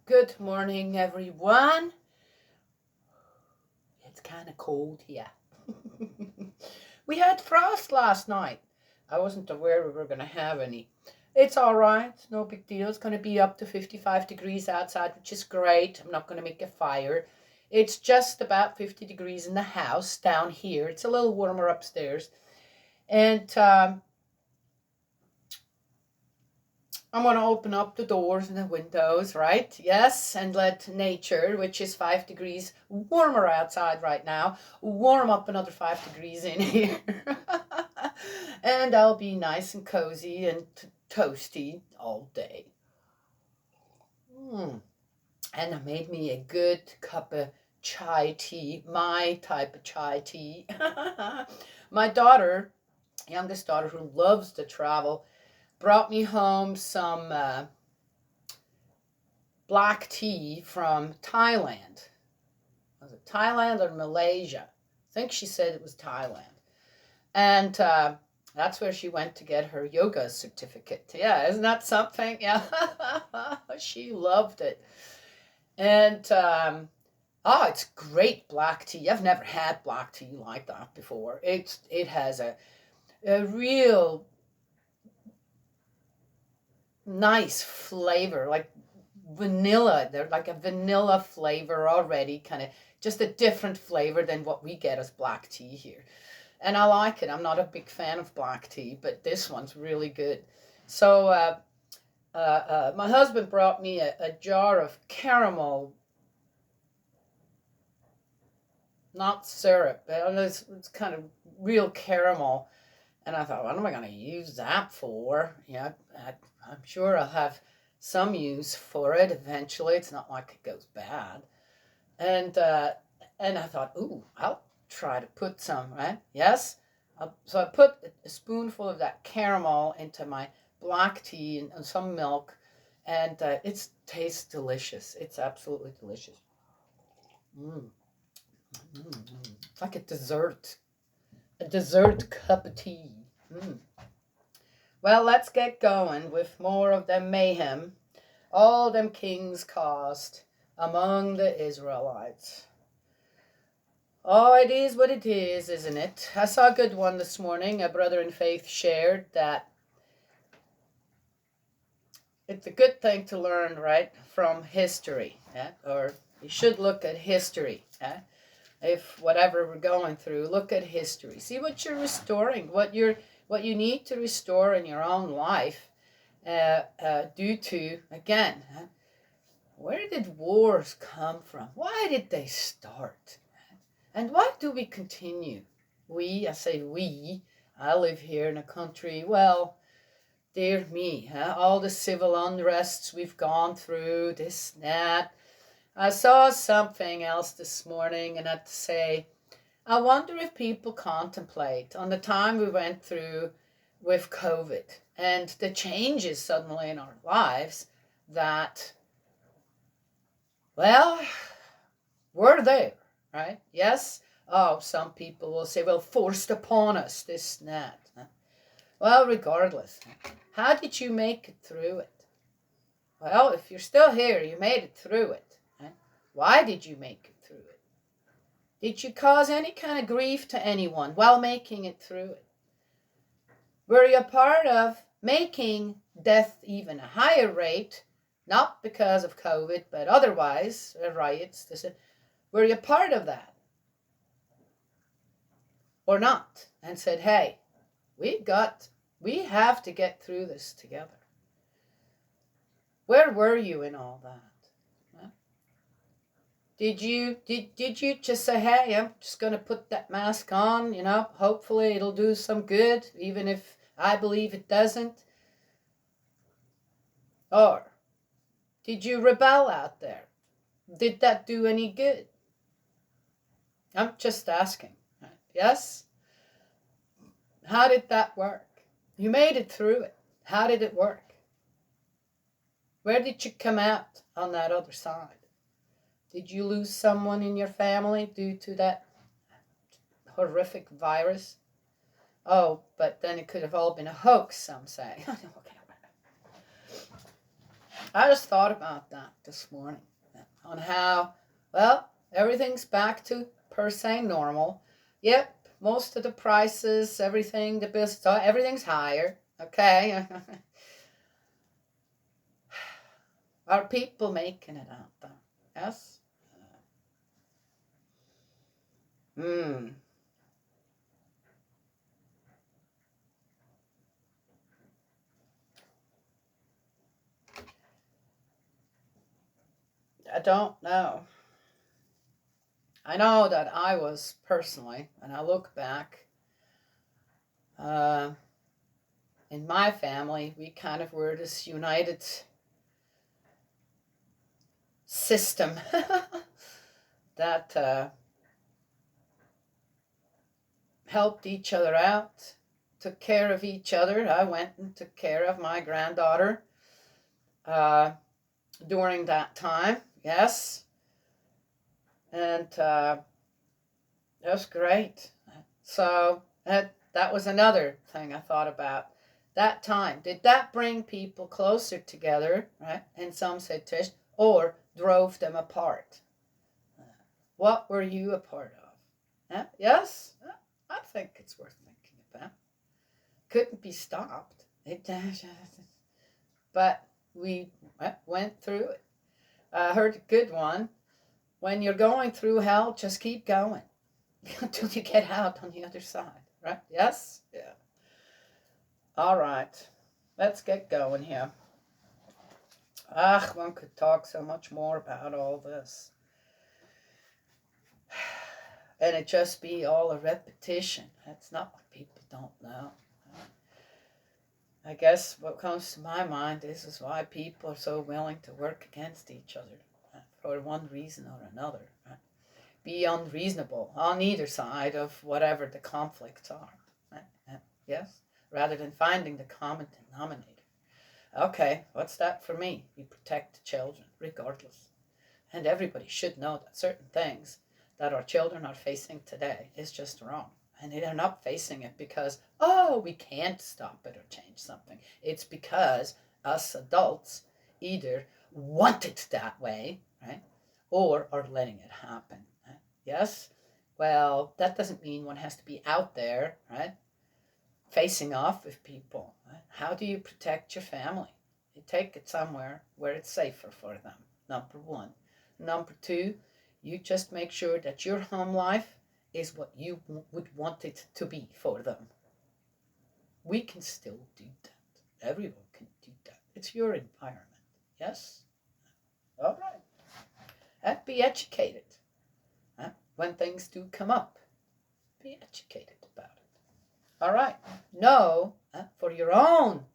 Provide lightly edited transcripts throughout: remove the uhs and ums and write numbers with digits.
Good morning, everyone. It's kind of cold here. We had frost last night. I wasn't aware we were going to have any. It's all right. No big deal. It's going to be up to 55 degrees outside, which is great. I'm not going to make a fire. It's just about 50 degrees in the house down here. It's a little warmer upstairs. And I'm going to open up the doors and the windows, right? Yes, and let nature, which is 5 degrees warmer outside right now, warm up another 5 degrees in here. And I'll be nice and cozy and toasty all day. And I made me a good cup of chai tea, my type of chai tea. My daughter, youngest daughter, who loves to travel, brought me home some black tea from Thailand. Was it Thailand or Malaysia? I think she said it was Thailand. And that's where she went to get her yoga certificate. Yeah, isn't that something? Yeah, she loved it. And it's great black tea. I've never had black tea like that before. It has a real nice flavor, like vanilla. They're like a vanilla flavor already, kind of just a different flavor than what we get as black tea here. And I like it. I'm not a big fan of black tea, but this one's really good. So my husband brought me a jar of caramel, not syrup. It's kind of real caramel. And I thought, what am I going to use that for? Yeah, I'm sure I'll have some use for it eventually. It's not like it goes bad. And I thought, ooh, I'll try to put some, right? Yes. So I put a spoonful of that caramel into my black tea and some milk, and it tastes delicious. It's absolutely delicious. It's like a dessert cup of tea. Well, let's get going with more of the mayhem all them kings caused among the Israelites. Oh, it is what it is, isn't it? I saw a good one this morning. A brother in faith shared that it's a good thing to learn, right, from history. Or you should look at history. If whatever we're going through, look at history. See what you're restoring, what you need to restore in your own life due to, again, where did wars come from? Why did they start? And why do we continue? I say we, I live here in a country, well, dear me, all the civil unrests we've gone through, this, that. I saw something else this morning, and I had to say, I wonder if people contemplate on the time we went through with COVID and the changes suddenly in our lives that, well, we're there, right? Yes? Oh, some people will say, well, forced upon us, this and that. Well, regardless, how did you make it through it? Well, if you're still here, you made it through it. Why did you make it through it? Did you cause any kind of grief to anyone while making it through it? Were you a part of making death even a higher rate, not because of COVID, but otherwise, riots? Were you a part of that? Or not? And said, hey, we have to get through this together. Where were you in all that? Did you just say, hey, I'm just going to put that mask on, hopefully it'll do some good, even if I believe it doesn't? Or did you rebel out there? Did that do any good? I'm just asking. Yes? How did that work? You made it through it. How did it work? Where did you come out on that other side? Did you lose someone in your family due to that horrific virus? Oh, but then it could have all been a hoax, some say. I just thought about that this morning, on how, well, everything's back to per se normal. Yep, most of the prices, everything, the business, everything's higher. Okay. Are people making it out there? Yes? Hmm. I don't know. I know that I was personally, when I look back, uh, in my family, we kind of were this united system that helped each other out, took care of each other. I went and took care of my granddaughter during that time, yes. And that was great. So that was another thing I thought about. That time, did that bring people closer together, right? And some said Tish, or drove them apart? What were you a part of? Yes? I think it's worth thinking about. Couldn't be stopped. But we went through it. I heard a good one. When you're going through hell, just keep going until you get out on the other side, right? Yes? Yeah. All right. Let's get going here. One could talk so much more about all this. And it just be all a repetition. That's not what people don't know. I guess what comes to my mind is why people are so willing to work against each other for one reason or another. Right? Be unreasonable on either side of whatever the conflicts are. Right? Yes? Rather than finding the common denominator. Okay, what's that for me? We protect the children, regardless. And everybody should know that certain things that our children are facing today is just wrong. And they're not facing it because, we can't stop it or change something. It's because us adults either want it that way, right? Or are letting it happen. Right? Yes? Well, that doesn't mean one has to be out there, right? Facing off with people. Right? How do you protect your family? You take it somewhere where it's safer for them, number one. Number two, you just make sure that your home life is what you would want it to be for them. We can still do that. Everyone can do that. It's your environment. Yes? All right. And be educated. When things do come up, be educated about it. All right. Know for your own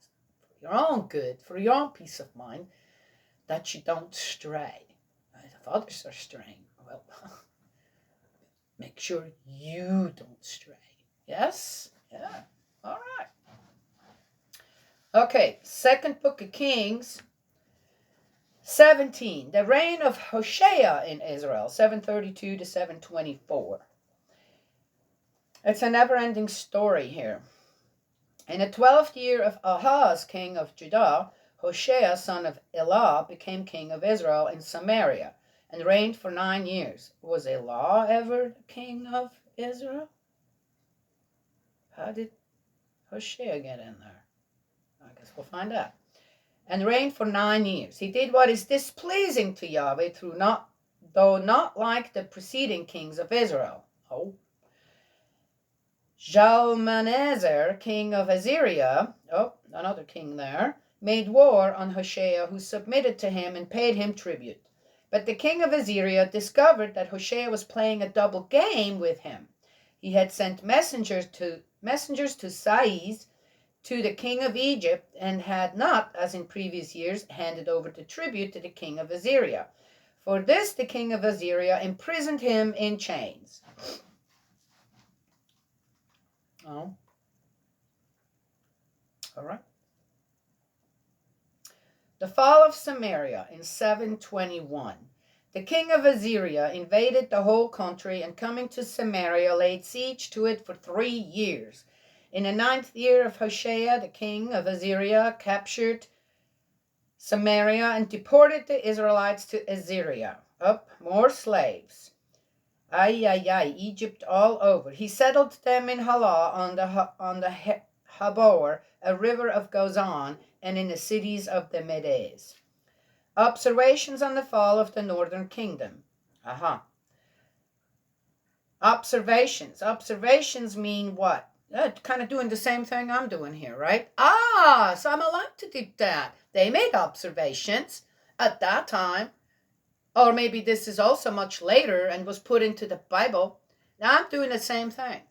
good, for your own peace of mind, that you don't stray. Right? If others are straying, well, make sure you don't stray. Yes? Yeah. All right. Okay, second book of Kings, 17. The reign of Hoshea in Israel, 732 to 724. It's a never-ending story here. In the 12th year of Ahaz, king of Judah, Hoshea, son of Elah, became king of Israel in Samaria and reigned for 9 years. Was Elah ever king of Israel? How did Hoshea get in there? I guess we'll find out. And reigned for 9 years. He did what is displeasing to Yahweh, though not like the preceding kings of Israel. Shalmaneser, king of Assyria, another king there, made war on Hoshea, who submitted to him and paid him tribute. But the king of Assyria discovered that Hoshea was playing a double game with him. He had sent messengers to Sais, to the king of Egypt, and had not, as in previous years, handed over the tribute to the king of Assyria. For this, the king of Assyria imprisoned him in chains. All right. The fall of Samaria in 721. The king of Assyria invaded the whole country, and coming to Samaria, laid siege to it for 3 years. In the 9th year of Hoshea, the king of Assyria captured Samaria and deported the Israelites to Assyria. Up, more slaves. Egypt all over. He settled them in Halah on the Habor, a river of Gozan, and in the cities of the Medes. Observations on the fall of the northern kingdom. Observations. Observations mean what? Kind of doing the same thing I'm doing here, right? So I'm allowed to do that. They made observations at that time. Or maybe this is also much later and was put into the Bible. Now I'm doing the same thing.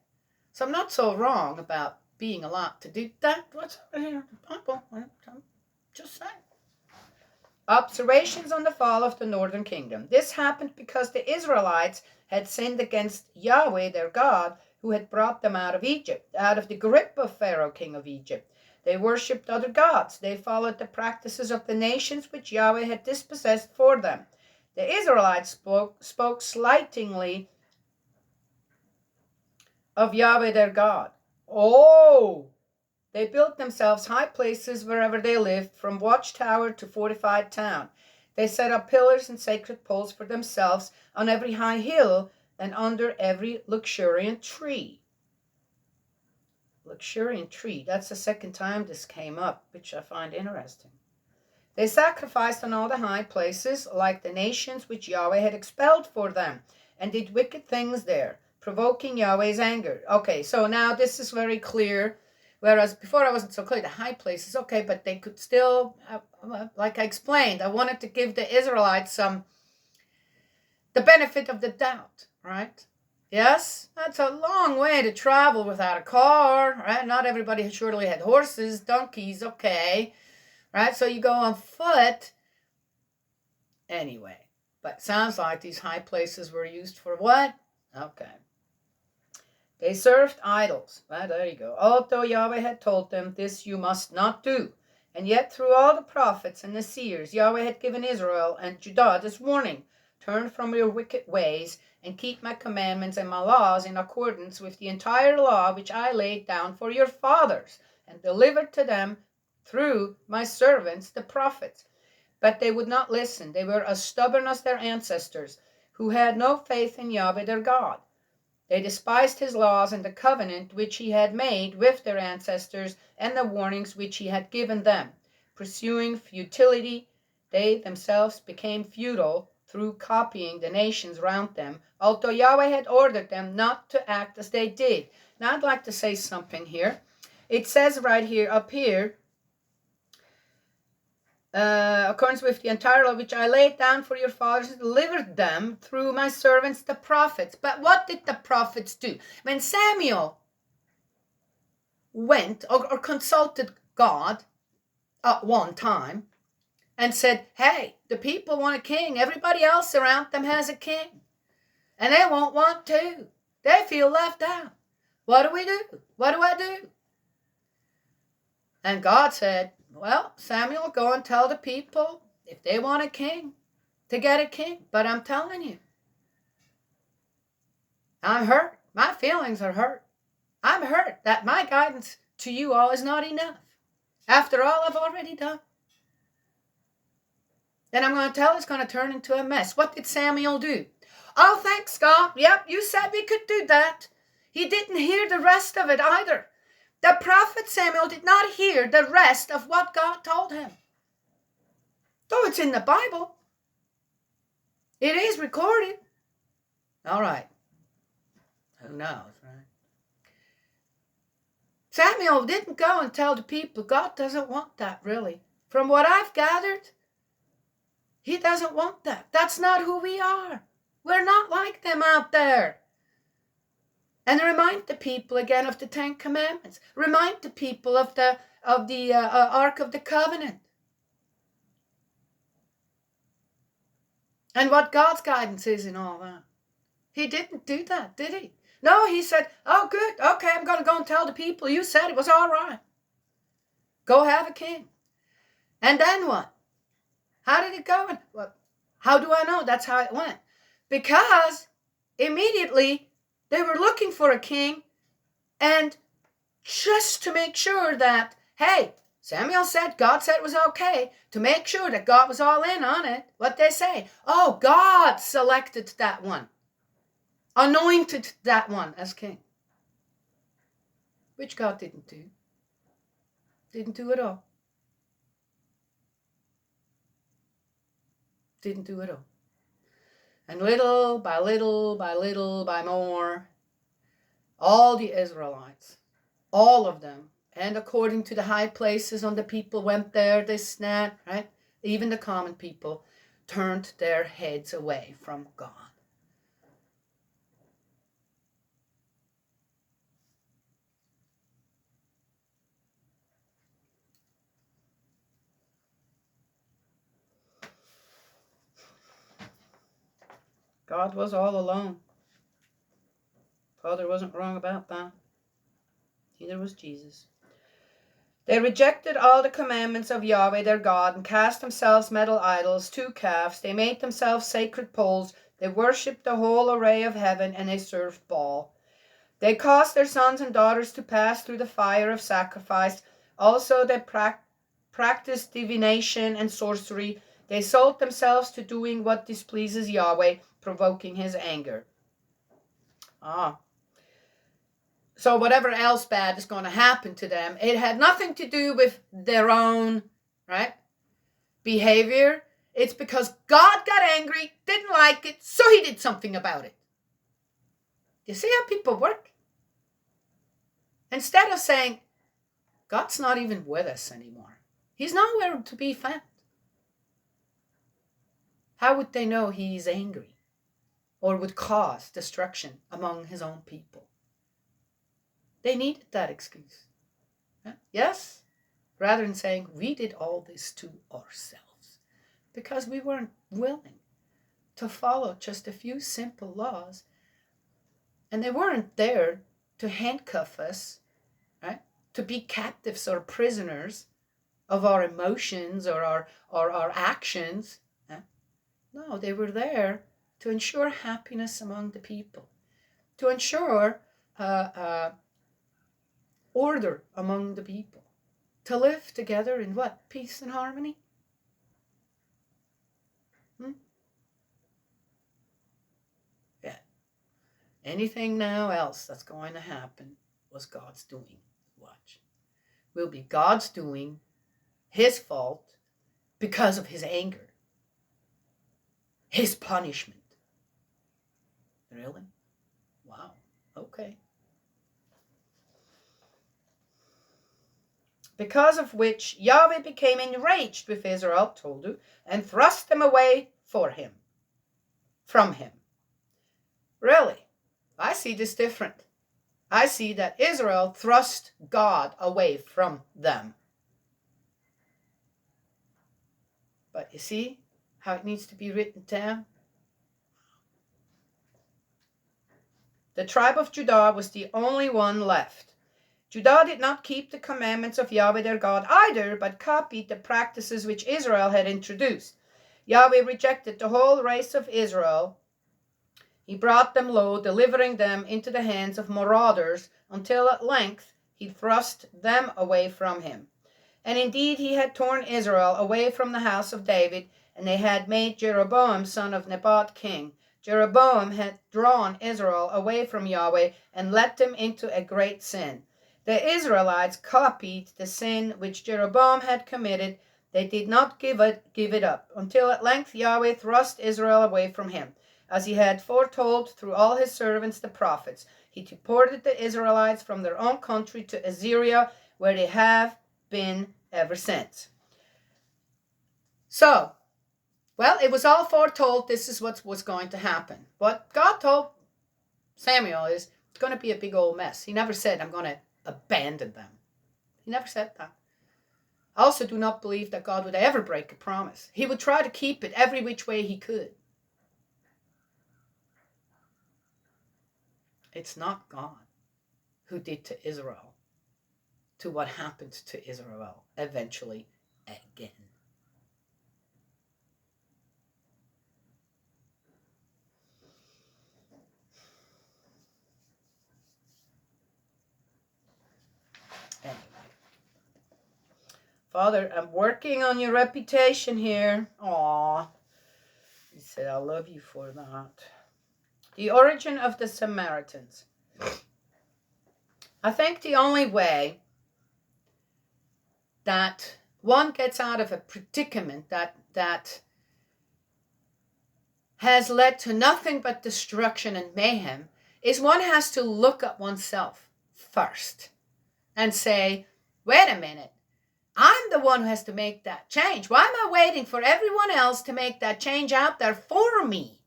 So I'm not so wrong about being allowed to do that. What's in the Bible? I'm just saying. Observations on the fall of the northern kingdom. This happened because the Israelites had sinned against Yahweh, their God, who had brought them out of Egypt, out of the grip of Pharaoh, king of Egypt. They worshipped other gods. They followed the practices of the nations which Yahweh had dispossessed for them. The Israelites spoke slightingly of Yahweh, their God. They built themselves high places wherever they lived, from watchtower to fortified town. They set up pillars and sacred poles for themselves on every high hill and under every luxuriant tree. Luxuriant tree, that's the second time this came up, which I find interesting. They sacrificed on all the high places, like the nations which Yahweh had expelled for them, and did wicked things there, provoking Yahweh's anger. Okay, so now this is very clear. Whereas before I wasn't so clear, the high places, okay, but they could still, like I explained, I wanted to give the Israelites the benefit of the doubt, right? Yes, that's a long way to travel without a car, right? Not everybody surely had horses, donkeys, okay, right? So you go on foot. Anyway, but sounds like these high places were used for what? Okay. They served idols. There you go. Although Yahweh had told them, this you must not do. And yet through all the prophets and the seers, Yahweh had given Israel and Judah this warning. Turn from your wicked ways and keep my commandments and my laws in accordance with the entire law which I laid down for your fathers and delivered to them through my servants, the prophets. But they would not listen. They were as stubborn as their ancestors, who had no faith in Yahweh their God. They despised his laws and the covenant which he had made with their ancestors and the warnings which he had given them. Pursuing futility, they themselves became futile through copying the nations round them, although Yahweh had ordered them not to act as they did. Now I'd like to say something here. It says right here, up here, accordance with the entire law which I laid down for your fathers, delivered them through my servants the prophets. But what did the prophets do? When Samuel went or consulted God at one time and said, hey, the people want a king. Everybody else around them has a king. And they won't want to. They feel left out. What do we do? What do I do? And God said, well, Samuel, go and tell the people if they want a king, to get a king. But I'm telling you, I'm hurt. My feelings are hurt. I'm hurt that my guidance to you all is not enough. After all I've already done. Then I'm going to tell it's going to turn into a mess. What did Samuel do? Oh, thanks, God. Yep, you said we could do that. He didn't hear the rest of it either. The prophet Samuel did not hear the rest of what God told him. Though it's in the Bible. It is recorded. All right. Who knows, right? Samuel didn't go and tell the people. God doesn't want that, really. From what I've gathered, he doesn't want that. That's not who we are. We're not like them out there. And remind the people again of the Ten Commandments. Remind the people of the Ark of the Covenant. And what God's guidance is in all that. He didn't do that, did he? No, he said, oh, good. Okay, I'm going to go and tell the people. You said it was all right. Go have a king. And then what? How did it go? Well, how do I know that's how it went? Because immediately they were looking for a king, and just to make sure that, hey, Samuel said, God said it was okay. To make sure that God was all in on it, what they say? Oh, God selected that one. Anointed that one as king. Which God didn't do. Didn't do it all. Didn't do it all. And little by little by little by more, all the Israelites, all of them, and according to the high places on the people went there, this, that, right? Even the common people turned their heads away from God. God was all alone. Father wasn't wrong about that. Neither was Jesus. They rejected all the commandments of Yahweh their God and cast themselves metal idols, 2 calves. They made themselves sacred poles. They worshipped the whole array of heaven, and they served Baal. They caused their sons and daughters to pass through the fire of sacrifice. Also they practiced divination and sorcery. They sold themselves to doing what displeases Yahweh, provoking his anger. So whatever else bad is going to happen to them, it had nothing to do with their own, right, behavior. It's because God got angry, didn't like it, so he did something about it. You see how people work? Instead of saying, God's not even with us anymore. He's nowhere to be found. How would they know he's angry or would cause destruction among his own people? They needed that excuse. Yes? Rather than saying, we did all this to ourselves because we weren't willing to follow just a few simple laws, and they weren't there to handcuff us, right? To be captives or prisoners of our emotions or our actions. No, they were there to ensure happiness among the people, to ensure order among the people, to live together in what? Peace and harmony? Yeah. Anything now else that's going to happen was God's doing. Watch. Will be God's doing, his fault, because of his anger, his punishment. Really? Wow. Okay. Because of which Yahweh became enraged with Israel, told you, and thrust them away from him. Really? I see this different. I see that Israel thrust God away from them. But you see how it needs to be written down? The tribe of Judah was the only one left. Judah did not keep the commandments of Yahweh their God either, but copied the practices which Israel had introduced. Yahweh rejected the whole race of Israel. He brought them low, delivering them into the hands of marauders, until at length he thrust them away from him. And indeed he had torn Israel away from the house of David, and they had made Jeroboam son of Nebat king. Jeroboam had drawn Israel away from Yahweh and led them into a great sin. The Israelites copied the sin which Jeroboam had committed. They did not give it up, until at length Yahweh thrust Israel away from him, as he had foretold through all his servants the prophets. He deported the Israelites from their own country to Assyria, where they have been ever since. So, well, it was all foretold this is what was going to happen. What God told Samuel is it's going to be a big old mess. He never said, I'm going to abandon them. He never said that. I also do not believe that God would ever break a promise. He would try to keep it every which way he could. It's not God who did to Israel to what happened to Israel eventually again. Anyway, Father, I'm working on your reputation here. Aw. He said, I love you for that. The origin of the Samaritans. I think the only way that one gets out of a predicament that has led to nothing but destruction and mayhem is one has to look at oneself first and say, wait a minute, I'm the one who has to make that change. Why am I waiting for everyone else to make that change out there for me?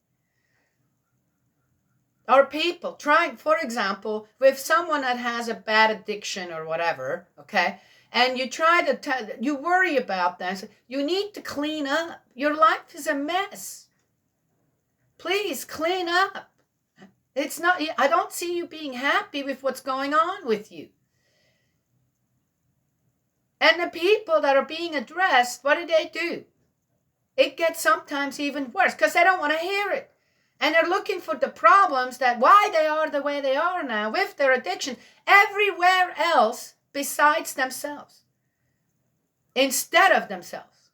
Or people trying, for example, with someone that has a bad addiction or whatever, okay, and you try to, you worry about that. You need to clean up. Your life is a mess. Please clean up. It's not, I don't see you being happy with what's going on with you. And the people that are being addressed, what do? It gets sometimes even worse because they don't want to hear it. And they're looking for the problems that why they are the way they are now with their addiction everywhere else besides themselves. Instead of themselves.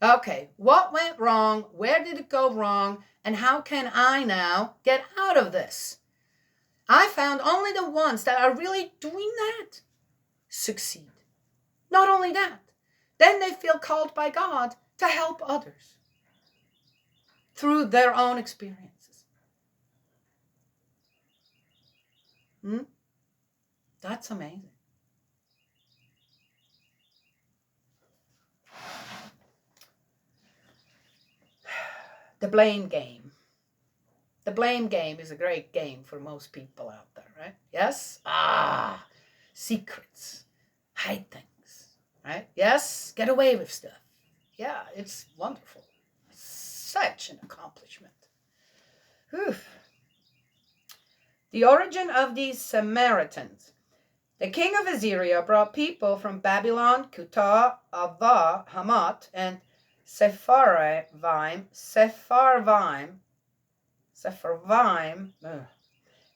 Okay, what went wrong? Where did it go wrong? And how can I now get out of this? I found only the ones that are really doing that succeed. Not only that, then they feel called by God to help others through their own experiences. That's amazing. The blame game. The blame game is a great game for most people out there, right? Yes? Secrets. Hide things, right? Yes? Get away with stuff. Yeah, it's wonderful. Such an accomplishment. Whew. The origin of these Samaritans. The king of Assyria brought people from Babylon, Cuthah, Avva, Hamath, and Sepharvaim,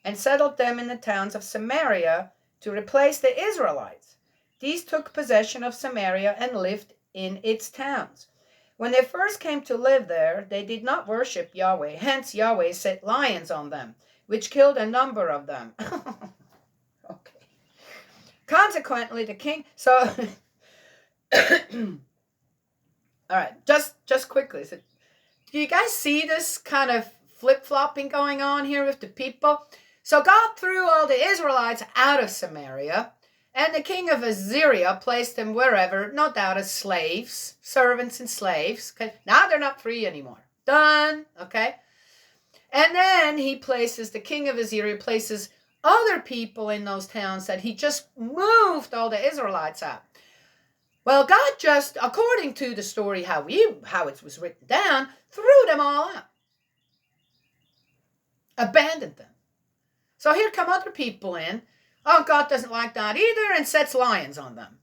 and settled them in the towns of Samaria to replace the Israelites. These took possession of Samaria and lived in its towns. When they first came to live there, they did not worship Yahweh. Hence Yahweh set lions on them, which killed a number of them. Okay. Consequently, the king... So... All right, just quickly. So, do you guys see this kind of flip-flopping going on here with the people? So God threw all the Israelites out of Samaria, and the king of Assyria placed them wherever, no doubt as slaves, servants and slaves. Okay? Now they're not free anymore. Done, okay? And then the king of Assyria places other people in those towns that he just moved all the Israelites out. Well, God just, according to the story, how it was written down, threw them all out. Abandoned them. So here come other people in. Oh, God doesn't like that either and sets lions on them.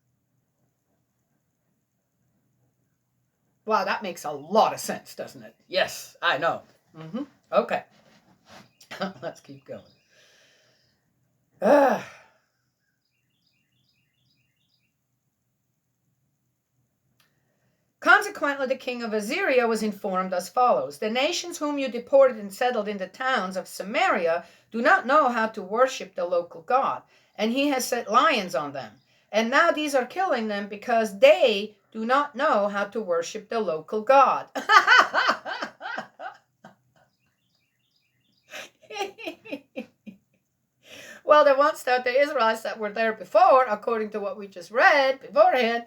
Wow, that makes a lot of sense, doesn't it? Yes, I know. Okay. Let's keep going. Consequently, the king of Assyria was informed as follows. The nations whom you deported and settled in the towns of Samaria do not know how to worship the local God, and he has set lions on them. And now these are killing them because they do not know how to worship the local God. Well, the ones that the Israelites that were there before, according to what we just read beforehand,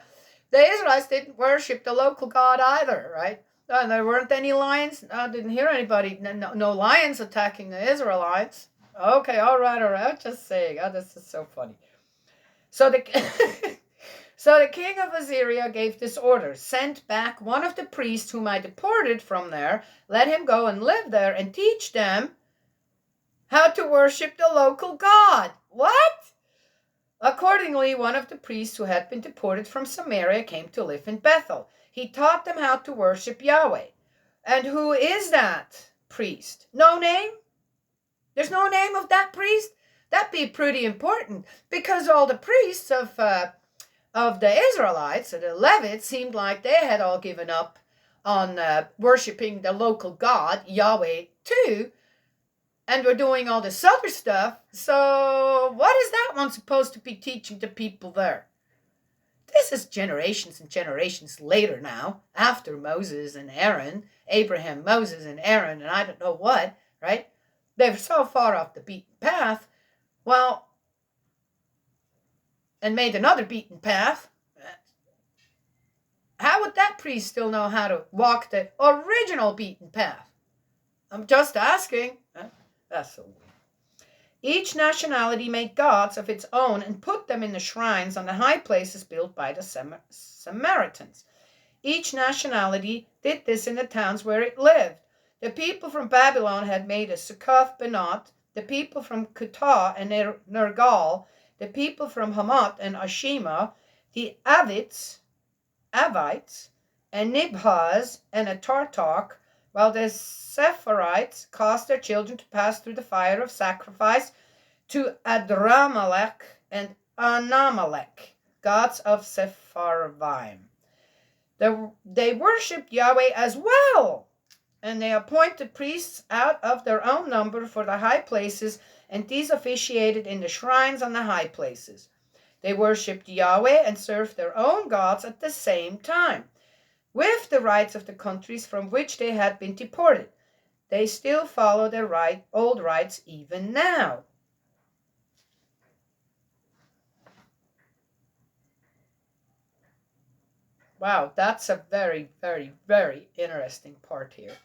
the Israelites didn't worship the local God either, right? And there weren't any lions. I didn't hear anybody, no lions attacking the Israelites. Okay, all right. I'm just saying. Oh, this is so funny. So the king of Assyria gave this order. Send back one of the priests whom I deported from there. Let him go and live there and teach them how to worship the local God. What? Accordingly, one of the priests who had been deported from Samaria came to live in Bethel. He taught them how to worship Yahweh. And who is that priest? No name? There's no name of that priest? That'd be pretty important because all the priests of of the Israelites, or the Levites, seemed like they had all given up on worshiping the local God, Yahweh, too, and were doing all this other stuff. So what is that one supposed to be teaching the people there? This is generations and generations later now, after Moses and Aaron, Abraham, Moses, and Aaron, and I don't know what, right? They're so far off the beaten path. Well, and made another beaten path. How would that priest still know how to walk the original beaten path? I'm just asking. That's so weird. Each nationality made gods of its own and put them in the shrines on the high places built by the Samaritans. Each nationality did this in the towns where it lived. The people from Babylon had made a Succoth Benoth, the people from Kutah and Nergal, the people from Hamath and Ashima, the Avites, and Nibhaz and Atartok, while the Sephirites caused their children to pass through the fire of sacrifice to Adramelech and Anamelech, gods of Sepharvaim. They worshipped Yahweh as well, and they appointed priests out of their own number for the high places, and these officiated in the shrines on the high places. They worshipped Yahweh and served their own gods at the same time, with the rites of the countries from which they had been deported. They still follow their old rites even now. Wow, that's a very, very, very interesting part here.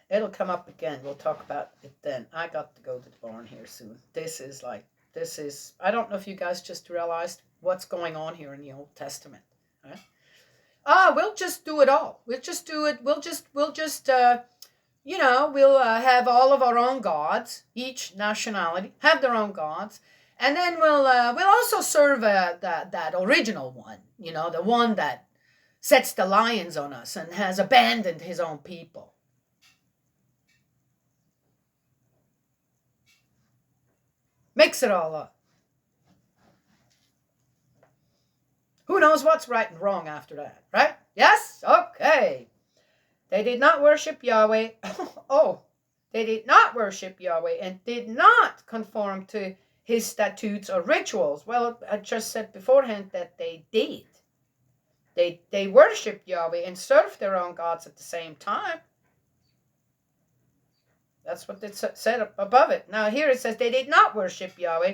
It'll come up again. We'll talk about it then. I got to go to the barn here soon. This is, I don't know if you guys just realized what's going on here in the Old Testament. Right? We'll just do it all. We'll just do it. We'll have all of our own gods. Each nationality have their own gods. And then we'll also serve that original one, the one that sets the lions on us and has abandoned his own people. Mix it all up. Who knows what's right and wrong after that, right? Yes? Okay. They did not worship Yahweh. They did not worship Yahweh and did not conform to his statutes or rituals. Well, I just said beforehand that they did. They worshipped Yahweh and served their own gods at the same time. That's what it said above it. Now here it says they did not worship Yahweh.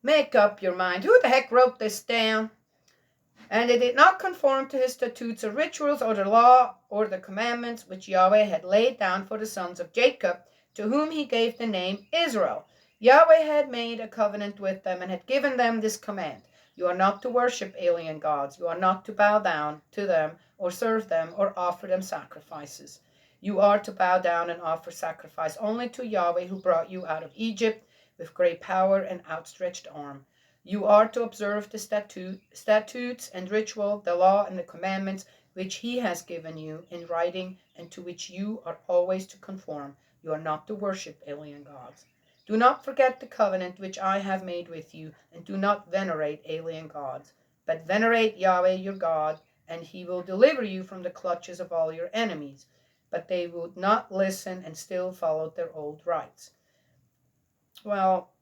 Make up your mind. Who the heck wrote this down? And they did not conform to his statutes or rituals or the law or the commandments which Yahweh had laid down for the sons of Jacob, to whom he gave the name Israel. Yahweh had made a covenant with them and had given them this command. You are not to worship alien gods. You are not to bow down to them or serve them or offer them sacrifices. You are to bow down and offer sacrifice only to Yahweh, who brought you out of Egypt with great power and outstretched arm. You are to observe the statutes and ritual, the law and the commandments which he has given you in writing and to which you are always to conform. You are not to worship alien gods. Do not forget the covenant which I have made with you, and do not venerate alien gods, but venerate Yahweh your God, and he will deliver you from the clutches of all your enemies. But they would not listen and still followed their old rites. Well,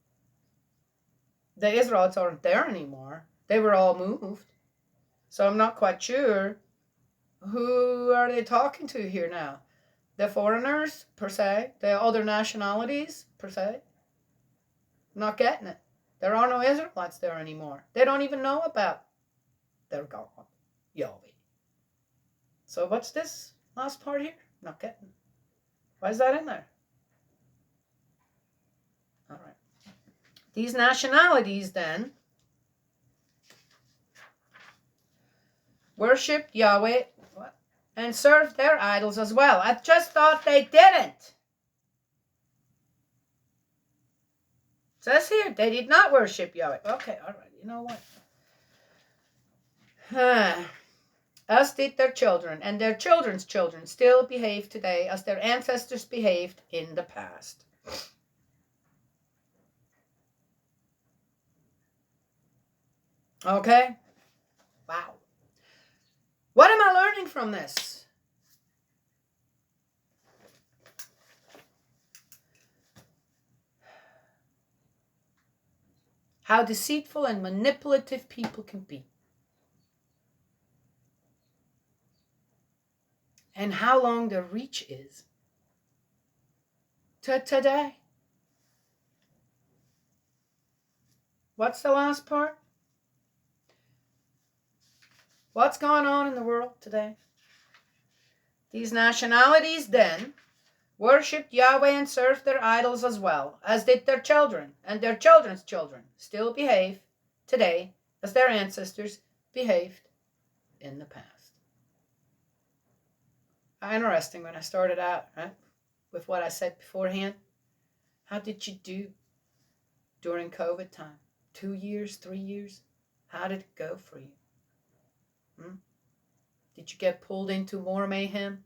the Israelites aren't there anymore. They were all moved. So I'm not quite sure who are they talking to here now. The foreigners, per se? The other nationalities, per se? I'm not getting it. There are no Israelites there anymore. They don't even know about their God, Yahweh. So what's this last part here? Not getting it. Why is that in there? All right. These nationalities then worshipped Yahweh and served their idols as well. I just thought they didn't. It says here, they did not worship Yahweh. Okay, all right. You know what? As did their children, and their children's children still behave today as their ancestors behaved in the past. Okay? Wow. What am I learning from this? How deceitful and manipulative people can be. And how long the reach is to today. What's the last part? What's going on in the world today? These nationalities then worshipped Yahweh and served their idols as well, as did their children, and their children's children still behave today as their ancestors behaved in the past. Interesting when I started out, right, with what I said beforehand. How did you do during COVID time? 2 years, 3 years? How did it go for you? Did you get pulled into more mayhem?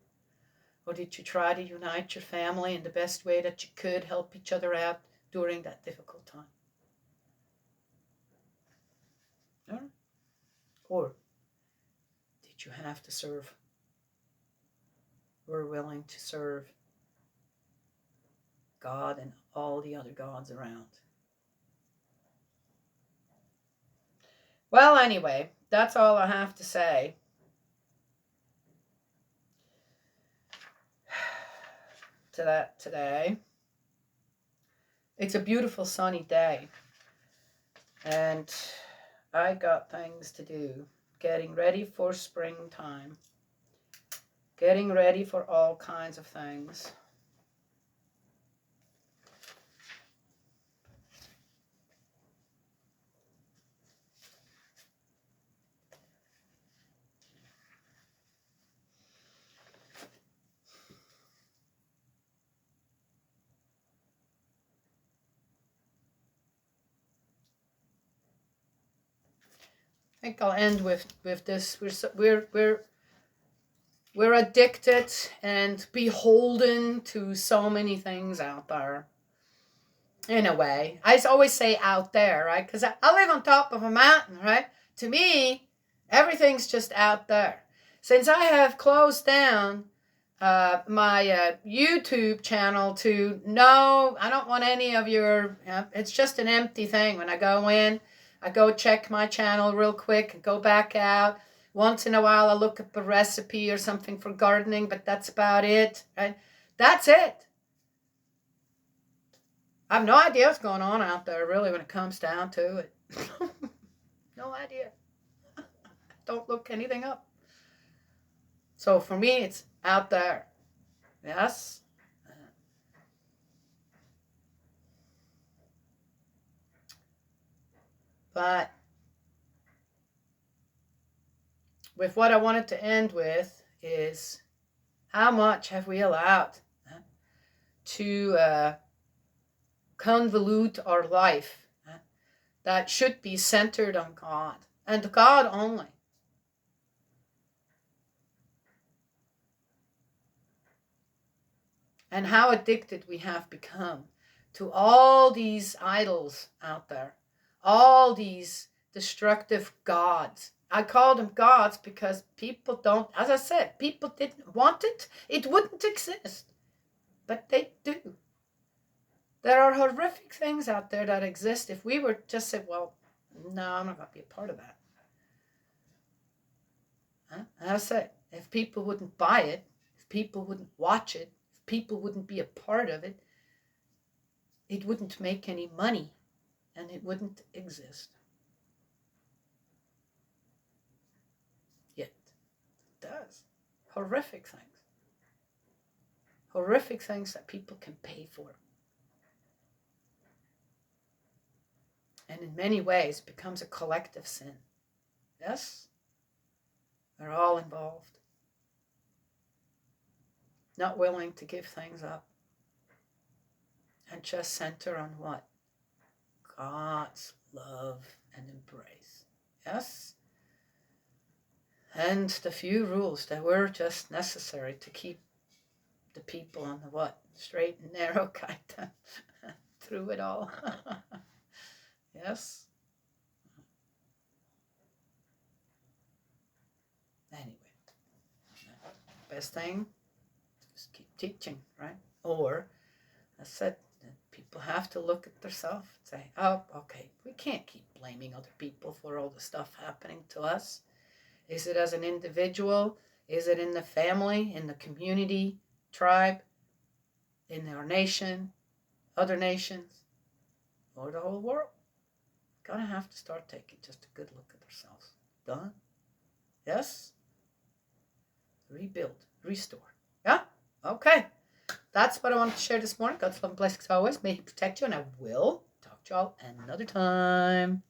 Or did you try to unite your family in the best way that you could, help each other out during that difficult time? Or did you have to serve? Were willing to serve God and all the other gods around? Well, anyway, that's all I have to say. To that today. It's a beautiful sunny day, and I got things to do. Getting ready for springtime. Getting ready for all kinds of things. I think I'll end with this. We're addicted and beholden to so many things out there. In a way, I always say out there, right? Because I live on top of a mountain, right? To me, everything's just out there. Since I have closed down my YouTube channel to no, I don't want any of your, it's just an empty thing. When I go in, I go check my channel real quick and go back out. Once in a while, I look up a recipe or something for gardening, but that's about it, right? That's it. I have no idea what's going on out there, really, when it comes down to it. No idea. Don't look anything up. So for me, it's out there. Yes? But with what I wanted to end with is how much have we allowed to convolute our life that should be centered on God and God only. And how addicted we have become to all these idols out there, all these destructive gods. I call them gods because people don't, as I said, people didn't want it. It wouldn't exist. But they do. There are horrific things out there that exist. If we were just said, well, no, I'm not going to be a part of that. As I said, if people wouldn't buy it, if people wouldn't watch it, if people wouldn't be a part of it, it wouldn't make any money and it wouldn't exist. Yet it does. Horrific things. Horrific things that people can pay for. And in many ways becomes a collective sin. Yes? We're all involved. Not willing to give things up. And just center on what? God's love and embrace. Yes? And the few rules that were just necessary to keep the people on the what? Straight and narrow kind of through it all. Yes? best thing, just keep teaching, right? Or, I said, people have to look at themselves and say, oh, okay, we can't keep blaming other people for all the stuff happening to us. Is it as an individual? Is it in the family, in the community, tribe, in our nation, other nations, or the whole world? Gonna have to start taking just a good look at ourselves. Done? Yes? Rebuild, restore. Yeah? Okay. That's what I wanted to share this morning. God's love and blessings always. May He protect you, and I will talk to y'all another time.